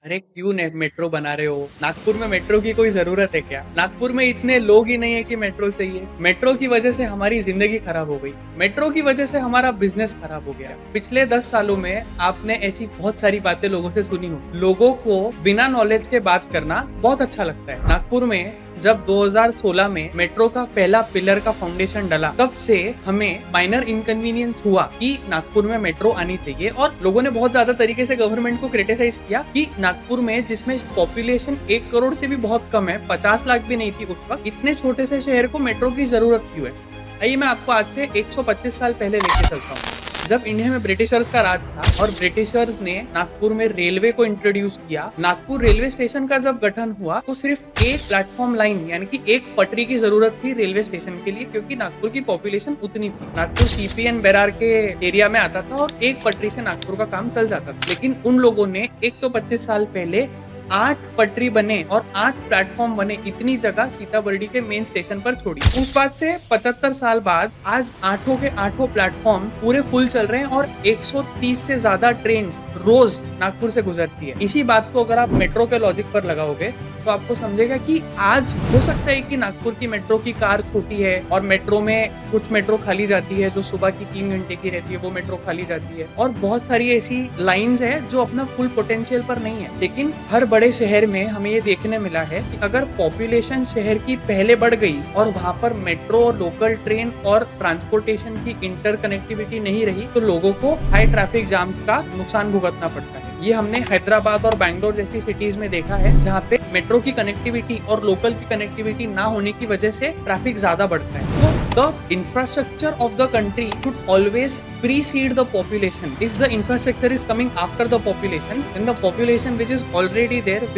अरे क्यों ने मेट्रो बना रहे हो? नागपुर में मेट्रो की कोई जरूरत है क्या? नागपुर में इतने लोग ही नहीं है कि मेट्रो चाहिए। मेट्रो की वजह से हमारी जिंदगी खराब हो गई। मेट्रो की वजह से हमारा बिजनेस खराब हो गया। पिछले 10 सालों में आपने ऐसी बहुत सारी बातें लोगों से सुनी हो। लोगों को बिना नॉलेज के बात करना बहुत अच्छा लगता है। नागपुर में जब 2016 में मेट्रो का पहला पिलर का फाउंडेशन डला, तब से हमें माइनर इनकन्वीनियंस हुआ कि नागपुर में मेट्रो आनी चाहिए। और लोगों ने बहुत ज्यादा तरीके से गवर्नमेंट को क्रिटिसाइज किया कि नागपुर में, जिसमें पॉपुलेशन 1 करोड़ से भी बहुत कम है, 50 लाख भी नहीं थी उस वक्त, इतने छोटे से शहर को मेट्रो की जरूरत क्यों है। आइए मैं आपको आज से 125 साल पहले लेके चलता हूँ। जब इंडिया में ब्रिटिशर्स का राज था और ब्रिटिशर्स ने नागपुर में रेलवे को इंट्रोड्यूस किया, नागपुर रेलवे स्टेशन का जब गठन हुआ तो सिर्फ एक प्लेटफॉर्म लाइन यानी कि एक पटरी की जरूरत थी रेलवे स्टेशन के लिए, क्योंकि नागपुर की पॉपुलेशन उतनी थी। नागपुर सीपीएन बेरार के एरिया में आता था और एक पटरी से नागपुर का काम चल जाता था। लेकिन उन लोगों ने 125 साल पहले 8 पटरी बने और 8 प्लेटफॉर्म बने, इतनी जगह सीताबर्डी के मेन स्टेशन पर छोड़ी। उस बात से 75 साल बाद आज 8 के 8 प्लेटफॉर्म पूरे फुल चल रहे हैं और 130 से ज्यादा ट्रेन रोज नागपुर से गुजरती है। इसी बात को अगर आप मेट्रो के लॉजिक पर लगाओगे तो आपको समझेगा कि आज हो सकता है कि नागपुर की मेट्रो की कार छोटी है और मेट्रो में कुछ मेट्रो खाली जाती है, जो सुबह की 3 घंटे की रहती है वो मेट्रो खाली जाती है, और बहुत सारी ऐसी लाइंस है जो अपना फुल पोटेंशियल पर नहीं है। लेकिन हर बड़े शहर में हमें ये देखने मिला है कि अगर पॉपुलेशन शहर की पहले बढ़ गई और वहां पर मेट्रो, लोकल ट्रेन और ट्रांसपोर्टेशन की इंटरकनेक्टिविटी नहीं रही, तो लोगों को हाई ट्रैफिक जाम्स का नुकसान भुगतना पड़ता है। ये हमने हैदराबाद और बैंगलोर जैसी सिटीज में देखा है, जहाँ पे मेट्रो की कनेक्टिविटी और लोकल की कनेक्टिविटी ना होने की वजह से ट्रैफिक ज्यादा बढ़ता है। तो the infrastructure of the country should always precede the population. If the infrastructure is coming after the population, then the population which is already there,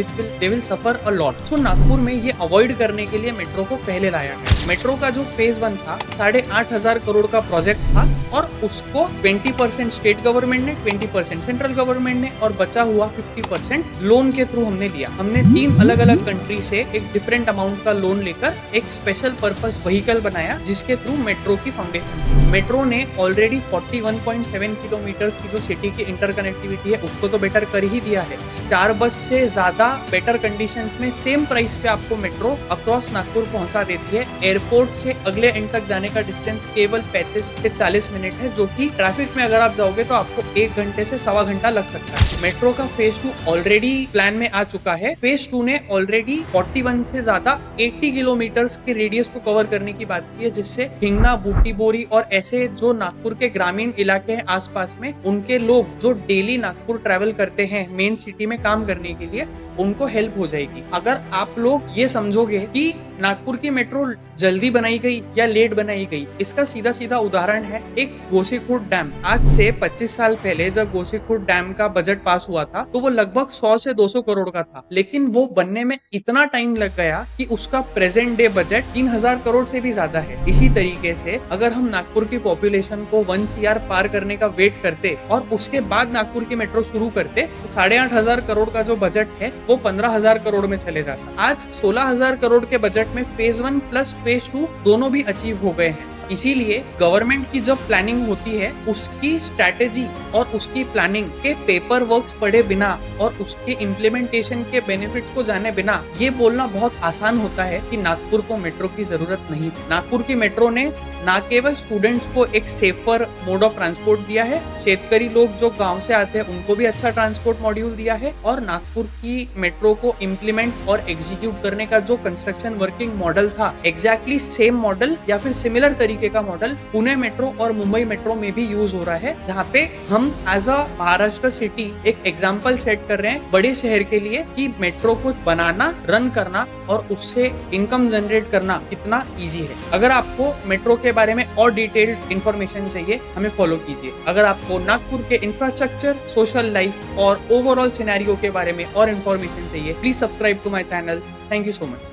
they will suffer a lot. So Nagpur में ये avoid करने के लिए metro को पहले लाया गया। Metro का जो फेज 1 था 8,500 करोड़ का प्रोजेक्ट था और उसको 20% स्टेट गवर्नमेंट ने, 20% सेंट्रल गवर्नमेंट ने और बचा हुआ 50% लोन के थ्रू हमने लिया। हमने 3 अलग अलग कंट्री से एक डिफरेंट अमाउंट का लोन लेकर एक स्पेशल पर्पस व्हीकल बनाया, जिसके थ्रू मेट्रो की फाउंडेशन। मेट्रो ने ऑलरेडी 41.7 किलोमीटर्स की जो सिटी की इंटरकनेक्टिविटी है उसको तो बेटर कर ही दिया है। स्टार बस से ज्यादा बेटर कंडीशंस में सेम प्राइस पे आपको मेट्रो अक्रॉस नागपुर पहुंचा देती है। एयरपोर्ट से अगले एंड तक जाने का डिस्टेंस केवल 35 से 40 मिनट है, जो कि ट्रैफिक में अगर आप जाओगे तो आपको 1 घंटे से 1.25 घंटा लग सकता है। मेट्रो का फेज 2 ऑलरेडी प्लान में आ चुका है। फेज 2 ने ऑलरेडी 41 से ज्यादा 80 किलोमीटर्स के रेडियस को कवर करने की बात की है, जिससे हिंगना, बूटीबोरी और ऐसे जो नागपुर के ग्रामीण इलाके हैं आसपास में, उनके लोग जो डेली नागपुर ट्रैवल करते हैं मेन सिटी में काम करने के लिए, उनको हेल्प हो जाएगी। अगर आप लोग ये समझोगे कि नागपुर की मेट्रो जल्दी बनाई गई या लेट बनाई गई, इसका सीधा सीधा उदाहरण है एक गोसीखुर्द डैम। आज से 25 साल पहले जब गोसीखुर्द डैम का बजट पास हुआ था तो वो लगभग 100 से 200 करोड़ का था, लेकिन वो बनने में इतना टाइम लग गया कि उसका प्रेजेंट डे बजट 3,000 करोड़ से भी ज्यादा है। इसी तरीके से अगर हम नागपुर की पॉपुलेशन को 1 CR पार करने का वेट करते और उसके बाद नागपुर की मेट्रो शुरू करते तो 8,500 करोड़ का जो बजट है वो 15,000 करोड़ में चले जाता। आज 16,000 करोड़ के बजट में फेज 1 प्लस फेज 2 दोनों भी अचीव हो गए हैं। इसीलिए गवर्नमेंट की जब प्लानिंग होती है, उसकी स्ट्रैटेजी और उसकी प्लानिंग के पेपर वर्क्स पढ़े बिना और उसके इम्प्लीमेंटेशन के बेनिफिट्स को जाने बिना ये बोलना बहुत आसान होता है कि नागपुर को मेट्रो की जरूरत नहीं थी। नागपुर की मेट्रो ने ना केवल स्टूडेंट्स को एक सेफर मोड ऑफ ट्रांसपोर्ट दिया है, शेतकरी लोग जो गांव से आते हैं उनको भी अच्छा ट्रांसपोर्ट मॉड्यूल दिया है, और नागपुर की मेट्रो को इम्प्लीमेंट और एग्जीक्यूट करने का जो कंस्ट्रक्शन वर्किंग मॉडल था, एग्जैक्टली सेम मॉडल या फिर सिमिलर तरीके का मॉडल पुणे मेट्रो और मुंबई मेट्रो में भी यूज हो रहा है, जहाँ पे हम एज अ महाराष्ट्र सिटी एक एग्जाम्पल सेट कर रहे हैं बड़े शहर के लिए कि मेट्रो को बनाना, रन करना और उससे इनकम जनरेट करना कितना ईजी है। अगर आपको मेट्रो के बारे में और डिटेल्ड इंफॉर्मेशन चाहिए, हमें फॉलो कीजिए। अगर आपको नागपुर के इंफ्रास्ट्रक्चर, सोशल लाइफ और ओवरऑल सिनेरियो के बारे में और इंफॉर्मेशन चाहिए, please subscribe to my channel. Thank you so much.